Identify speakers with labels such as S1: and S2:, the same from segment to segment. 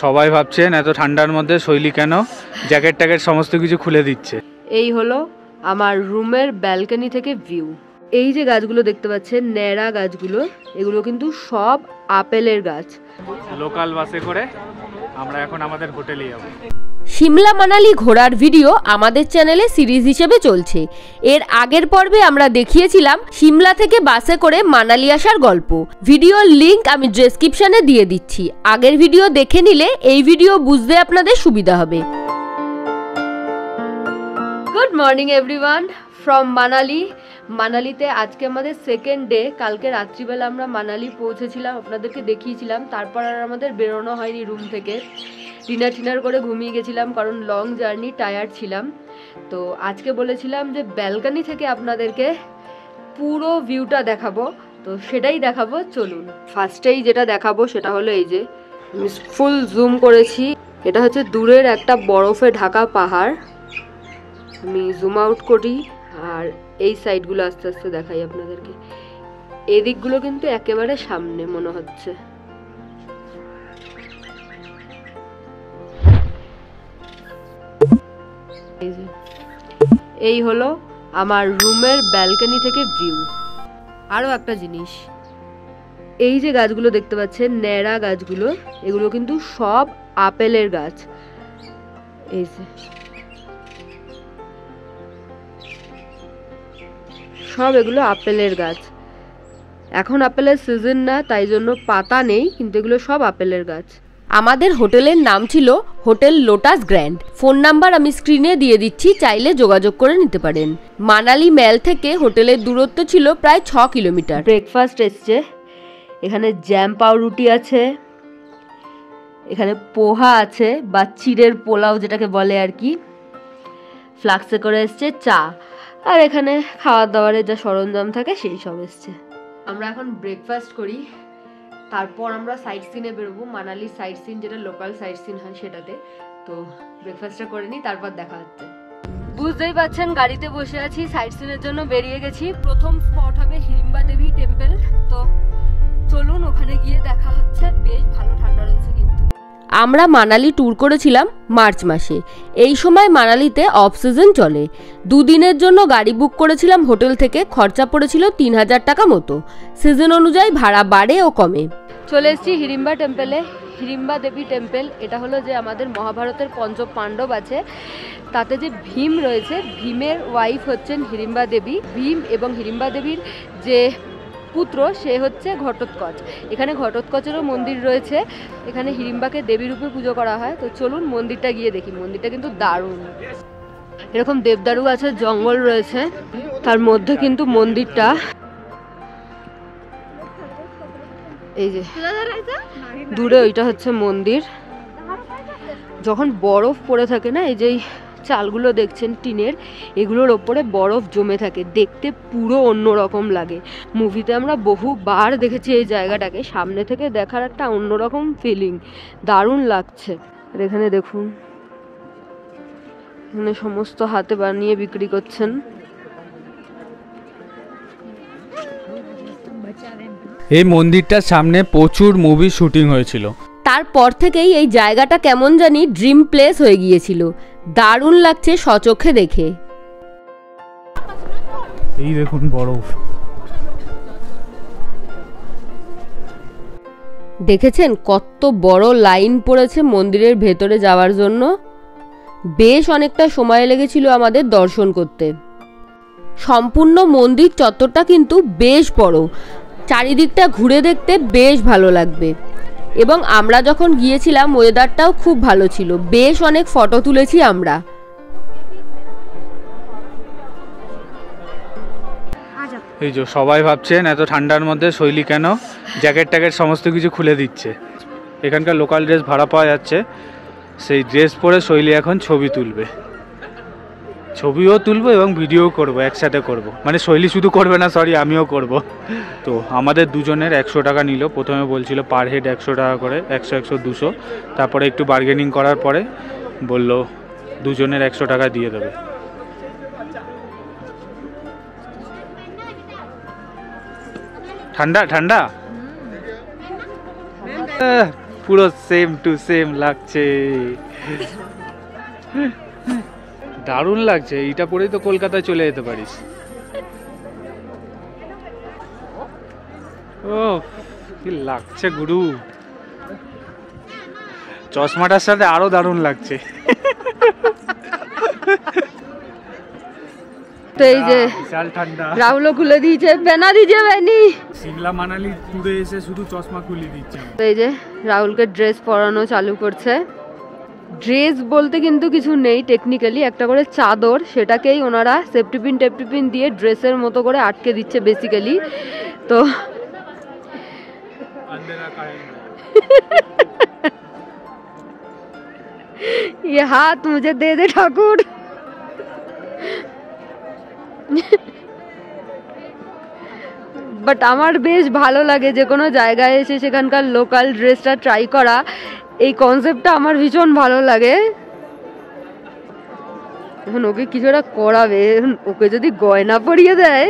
S1: সবাই ভাবছেন এত ঠান্ডার মধ্যে শৈলী কেন জ্যাকেট ট্যাকেট সমস্ত কিছু খুলে দিচ্ছে।
S2: এই হলো আমার রুমের ব্যালকনি থেকে ভিউ। এই যে গাছগুলো দেখতে পাচ্ছেন, ন্যাড়া গাছগুলো, এগুলো কিন্তু সব আপেলের গাছ।
S1: লোকাল বাসে করে আমরা এখন আমাদের হোটেলে যাব।
S2: সিমলা মানালি ঘোরার ভিডিও আমাদের চ্যানেলে সিরিজ হিসেবে চলছে। এর আগের পর্বে আমরা দেখিয়েছিলাম সিমলা থেকে বাসে করে মানালি আসার গল্প। ভিডিওর লিংক আমি ডেসক্রিপশনে দিয়ে দিচ্ছি, আগের ভিডিও দেখে নিলে এই ভিডিও বুঝতে আপনাদের সুবিধা হবে। Good morning everyone from Manali. মানালিতে আজকে আমাদের সেকেন্ড ডে। কালকে রাত্রিবেলা আমরা মানালি পৌঁছেছিলাম, আপনাদেরকে দেখিয়েছিলাম। তারপর আর আমাদের বেরোনো হয়নি রুম থেকে। ডিনার করে ঘুমিয়ে গেছিলাম, কারণ লং জার্নি, টায়ার্ড ছিলাম। তো আজকে বলেছিলাম যে ব্যালকনি থেকে আপনাদেরকে পুরো ভিউটা দেখাবো, তো সেটাই দেখাবো। চলুন, ফার্স্টেই যেটা দেখাবো সেটা হলো এই যে আমি ফুল জুম করেছি, এটা হচ্ছে দূরের একটা বরফে ঢাকা পাহাড়। আমি জুম আউট করি আর এই সাইডগুলো আস্তে আস্তে দেখাই আপনাদেরকে। এই দিকগুলো কিন্তু একেবারে সামনে মনে হচ্ছে। এই হলো আমার রুমের ব্যালকনি থেকে ভিউ। আরো একটা জিনিস, এই যে গাছগুলো দেখতে পাচ্ছেন, ন্যাড়া গাছগুলো, এগুলো কিন্তু সব আপেলের গাছ। এই যে সব এগুলো আপেলের গাছ। এখন আপেলের সিজন না, তাই জন্য পাতা নেই, কিন্তু এগুলো সব আপেলের গাছ। আমাদের হোটেলের নাম ছিল hotel lotus grand. Phone number আমি স্ক্রিনে দিয়ে দিচ্ছি, চাইলে যোগাযোগ করে নিতে পারেন। মানালি ম্যাল থেকে হোটেলের দূরত্ব ছিল প্রায় 6 কিলোমিটার। ব্রেকফাস্ট এসছে, এখানে জ্যাম পাউরুটি আছে, এখানে পোহা আছে বা চিড়ের পোলাও যেটাকে বলে আর কি, ফ্লাক্সে করে এসছে চা, আর এখানে খাওয়া দাওয়ারের যা সরঞ্জাম থাকে সেই সব এসছে। আমরা এখন ব্রেকফাস্ট করি, তারপর আমরা সাইট সিনে বেরোবো। মানালি সাইট সিন, যেটা লোকাল সাইট সিন হয় সেটাতে। তো ব্রেকফাস্টটা করে নিই, তারপর দেখা হচ্ছে। বুঝতেই পারছেন গাড়িতে বসে আছি, সাইট সিনের জন্য বেরিয়ে গেছি। প্রথম স্পট হবে হিড়িম্বা দেবী টেম্পল। তো চলুন ওখানে গিয়ে দেখা হচ্ছে। বেশ ভালো ঠান্ডা রয়েছে কিন্তু। আমরা মানালি ট্যুর করেছিলাম মার্চ মাসে। এই সময় মানালিতে অফ সিজন চলে। দুদিনের জন্য গাড়ি বুক করেছিলাম হোটেল থেকে, খরচা পড়েছিল 3000 টাকা মতো। সিজন অনুযায়ী ভাড়া বাড়ে ও কমে। চলে এসেছি হিড়িম্বা টেম্পলে, হিড়িম্বা দেবী টেম্পল। এটা হলো যে আমাদের মহাভারতের পঞ্চ পাণ্ডব আছে, তাতে যে ভীম রয়েছে, ভীমের ওয়াইফ হচ্ছেন হিড়িম্বা দেবী। ভীম এবং হিড়িম্বা দেবীর যে পুত্র সে হচ্ছে ঘটোৎকচ। এখানে ঘটোৎকচেরও মন্দির রয়েছে। এখানে হিড়িম্বাকে দেবী রূপে পুজো করা হয়। তো চলুন মন্দিরটা গিয়ে দেখি। মন্দিরটা কিন্তু দারুণ। এরকম দেবদারু আছে, জঙ্গল রয়েছে, তার মধ্যে কিন্তু মন্দিরটা। এই যে দূরে ওইটা হচ্ছে মন্দির। যখন বরফ পড়ে থাকে না, এই যে চালগুলো দেখছেন টিনের, এগুলোর ওপরে বরফ জমে থাকে, দেখতে পুরো অন্যরকম লাগে। মুভিতে আমরা বহুবার দেখেছি এই জায়গাটাকে, সামনে থেকে দেখার একটা অন্যরকম ফিলিং, দারুণ লাগছে। আর এখানে দেখুন, এখানে সমস্ত হাতে বানিয়ে বিক্রি করছেন।
S1: এই মন্দিরটার সামনে প্রচুর মুভি শুটিং হয়েছিল।
S2: তারপর থেকেই এই জায়গাটা কেমন জানি ড্রিম প্লেস হয়ে গিয়েছিল। দারুণ লাগছে সচক্ষে দেখে।
S1: এই দেখুন বরফ,
S2: দেখেছেন কত বড় লাইন পড়েছে মন্দিরের ভেতরে যাওয়ার জন্য। বেশ অনেকটা সময় লেগেছিল আমাদের দর্শন করতে। সম্পূর্ণ মন্দির চত্বরটা কিন্তু বেশ বড়, চারিদিকটা ঘুরে দেখতে বেশ ভালো লাগবে। এবং আমরা যখন গিয়েছিলাম ওয়েদারটাও খুব ভালো ছিল, বেশ অনেক ফটো তুলেছি আমরা।
S1: এই যে সবাই ভাবছেন এত ঠান্ডার মধ্যে শৈলী কেন জ্যাকেট ট্যাকেট সমস্ত কিছু খুলে দিচ্ছে। এখানকার লোকাল ড্রেস ভাড়া পাওয়া যাচ্ছে, সেই ড্রেস পরে শৈলী এখন ছবি তুলবে। ছবিও তুলবো এবং ভিডিও করব, একসাথে করব। মানে শৈলী শুধু করবে না, সরি আমিও করব। তো আমাদের দুজনের 100 টাকা নিল। প্রথমে বলছিল পার হেড 100 টাকা করে, 100, 100, 200। তারপরে একটু বার্গেনিং করার পরে বলল দুজনের 100 টাকা দিয়ে দেবে। ঠান্ডা ঠান্ডা পুরো সেম টু সেম লাগছে, দারুণ লাগছে। এইটা পরেই তো কলকাতায় চলে যেতে পারিস। ও কি লাগছে গুরু, চশমাটার সাথে আরো দারুণ লাগছে।
S2: তো এই যে
S1: বিশাল ঠান্ডা,
S2: রাহুলও খুলে দিয়েছে, পেনা দিয়েছে বেনি।
S1: সিমলা মানালি ঘুরে এসে শুধু চশমা খুলে দিচ্ছে।
S2: তো এই যে রাহুলকে ড্রেস পরানো চালু করছে। ড্রেস বলতে কিন্তু কিছু নেই, টেকনিক্যালি একটা করে চাদর, সেটাকেই ওনারা সেফটিপিন টেপটিপিন দিয়ে ড্রেসের মতো করে আটকে দিচ্ছে বেসিক্যালি। তো ये हाथ मुझे दे दे ठाकुर। বাট আমার বেশ ভালো লাগে যে কোনো জায়গায় এসে সেখানকার লোকাল ড্রেসটা ট্রাই করা, এই কনসেপ্টটা আমার ভীষণ ভালো লাগে। এখন ওকে কিছুটা করাবে, ওকে যদি গয়না পরিয়ে দেয়,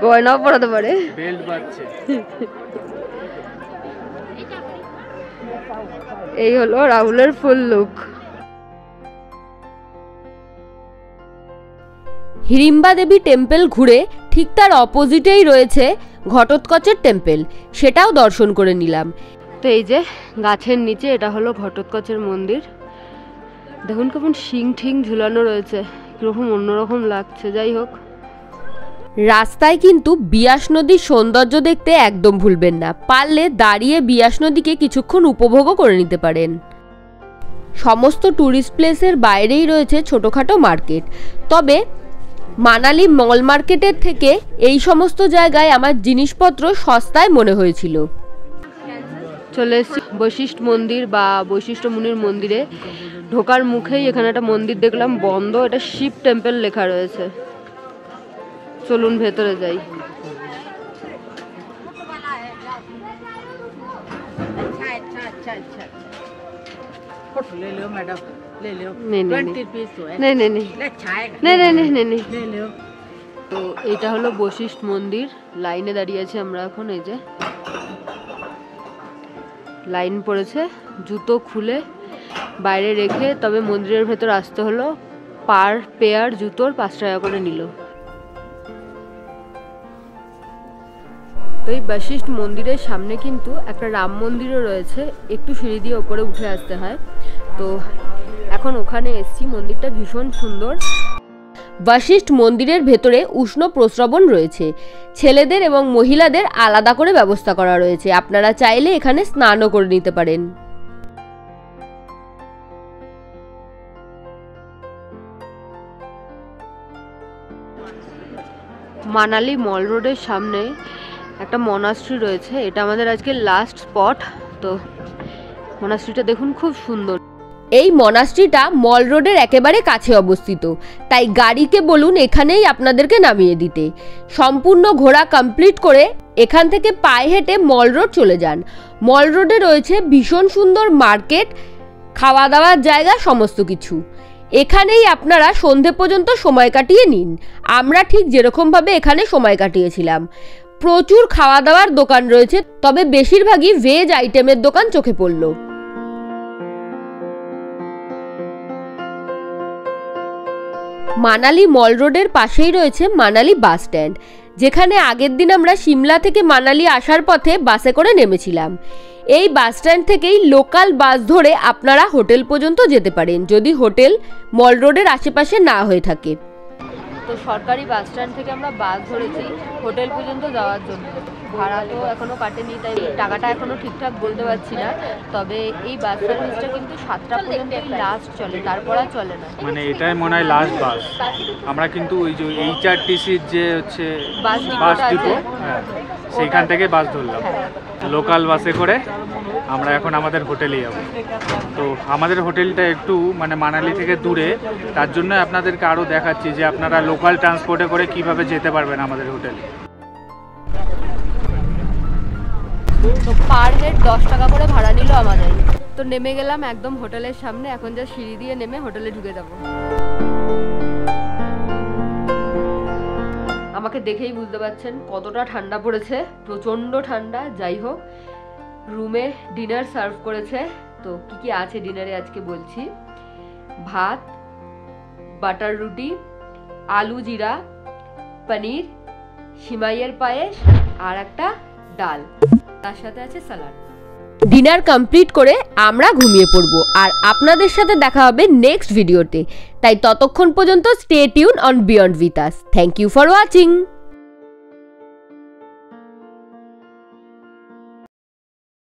S2: গয়না পরাতে পারে। এই হলো রাহুলের ফুল লুক। হিড়িম্বা দেবী টেম্পল ঘুরে ঠিক তার অপোজিটেই রয়েছে ঘটোৎকচের টেম্পল, সেটাও দর্শন করে নিলাম। তো এই যে গাছের নিচে এটা হলো ঘটোৎকচের মন্দির। দেখুন কেমন শিং ঠিং ঝুলানো রয়েছে, কিরকম অন্যরকম লাগছে। যাই হোক, রাস্তায় কিন্তু বিয়াস নদীর সৌন্দর্য দেখতে একদম ভুলবেন না। পারলে দাঁড়িয়ে বিয়াস নদীকে কিছুক্ষণ উপভোগও করে নিতে পারেন। সমস্ত ট্যুরিস্ট প্লেসের বাইরেই রয়েছে ছোটোখাটো মার্কেট, তবে মানালি মল মার্কেটের থেকে এই সমস্ত জায়গায় আমার জিনিসপত্র সস্তায় মনে হয়েছিল। চলে এসেছি বৈশিষ্ট্য মন্দির বা বৈশিষ্ট্য মুনির মন্দিরে। ঢোকার মুখেই এখানে একটা মন্দির দেখলাম বন্ধ, এটা শিব টেম্পল লেখা রয়েছে। চলুন ভেতরে যাই। তো এটা হলো বৈশিষ্ট্য মন্দির। লাইনে দাঁড়িয়ে আছি আমরা এখন। এই যে লাইন পড়েছে, জুতো খুলে বাইরে রেখে তবে মন্দিরের ভেতর আসতে হলো। পার পেয়ার জুতোর 5 টাকা করে নিল। তো এই বৈশিষ্ট্য মন্দিরের সামনে কিন্তু একটা রাম মন্দিরও রয়েছে, একটু সিঁড়ি দিয়ে ওপরে উঠে আসতে হয়। তো এখন ওখানে এসছি, মন্দিরটা ভীষণ সুন্দর। বৈশিষ্ট্য মন্দিরের ভেতরে উষ্ণ প্রস্রবণ রয়েছে, ছেলেদের এবং মহিলাদের আলাদা করে ব্যবস্থা করা রয়েছে। আপনারা চাইলে এখানে স্নানও করে নিতে পারেন। মানালি মল রোডের সামনে একটা মনাস্ট্রি রয়েছে, এটা আমাদের আজকে লাস্ট স্পট। তো মনাস্ট্রিটা দেখুন খুব সুন্দর। এই মনাস্ট্রিটা মল রোডের একেবারে কাছে অবস্থিত, তাই গাড়িকে বলুন এখানেই আপনাদেরকে নামিয়ে দিতে। সম্পূর্ণ ঘোরা কমপ্লিট করে এখান থেকে পায়ে হেঁটে মল রোড চলে যান। মল রোডে রয়েছে ভীষণ সুন্দর মার্কেট, খাওয়া দাওয়ার জায়গা, সমস্ত কিছু। এখানেই আপনারা সন্ধে পর্যন্ত সময় কাটিয়ে নিন। আমরা ঠিক যেরকমভাবে এখানে সময় কাটিয়েছিলাম। প্রচুর খাওয়া দাওয়ার দোকান রয়েছে, তবে বেশিরভাগই ভেজ আইটেমের দোকান চোখে পড়ল। মানালি মল রোডের পাশেই রয়েছে মানালি বাস স্ট্যান্ড, যেখানে আগের দিন আমরা সিমলা থেকে মানালি আসার পথে বাসে করে নেমেছিলাম। এই বাস স্ট্যান্ড থেকেই লোকাল বাস ধরে আপনারা হোটেল পর্যন্ত যেতে পারেন, যদি হোটেল মল রোডের আশেপাশে না হয়ে থাকে। তো সরকারি বাস স্ট্যান্ড থেকে আমরা বাস ধরেছি হোটেল পর্যন্ত যাওয়ার জন্য। ভাড়া তো এখনও কাটেনি, তাই টাকাটা এখনও ঠিকঠাক বলতে পারছি না। তবে এই বাস সার্ভিসটা কিন্তু 7টা পর্যন্তই লাস্ট চলে, তারপর আর চলে না।
S1: মানে এটাই মনে হয় লাস্ট বাস। আমরা কিন্তু ওই যে HRTCর যে হচ্ছে বাস ডিপো, হ্যাঁ সেইখান থেকে বাস ধরলাম লোকাল বাসে করে। আমরা এখন আমাদের হোটেলে যাব। তো আমাদের হোটেলটা একটু মানে মানালি থেকে দূরে, তার জন্য আপনাদেরকে আরও দেখাচ্ছি যে আপনারা লোকাল ট্রান্সপোর্টে করে কিভাবে যেতে পারবেন আমাদের হোটেলে। তো পার হেড 10 টাকা করে ভাড়া নিল আমাদের। তো নেমে গেলাম একদম হোটেলের সামনে, এখন যা সিঁড়ি দিয়ে নেমে হোটেলে ঢুকে যাব। আমাকে দেখেই বুঝতে পারছেন কতটা ঠান্ডা পড়েছে, প্রচণ্ড ঠান্ডা। যাই হোক,
S2: রুমে ডিনার সার্ভ করেছে। তো কি কি আছে ডিনারে আজকে বলছি। ভাত, বাটার রুটি, আলু জিরা, পনির, সিমাইয়ের পায়েস আর একটা ডাল, তার সাথে আছে স্যালাড। ডিনার কমপ্লিট করে আমরা ঘুমিয়ে পড়বো আর আপনাদের সাথে দেখা হবে নেক্সট ভিডিওতে। তাই ততক্ষণ পর্যন্ত stay tuned on beyond with us. Thank you for watching.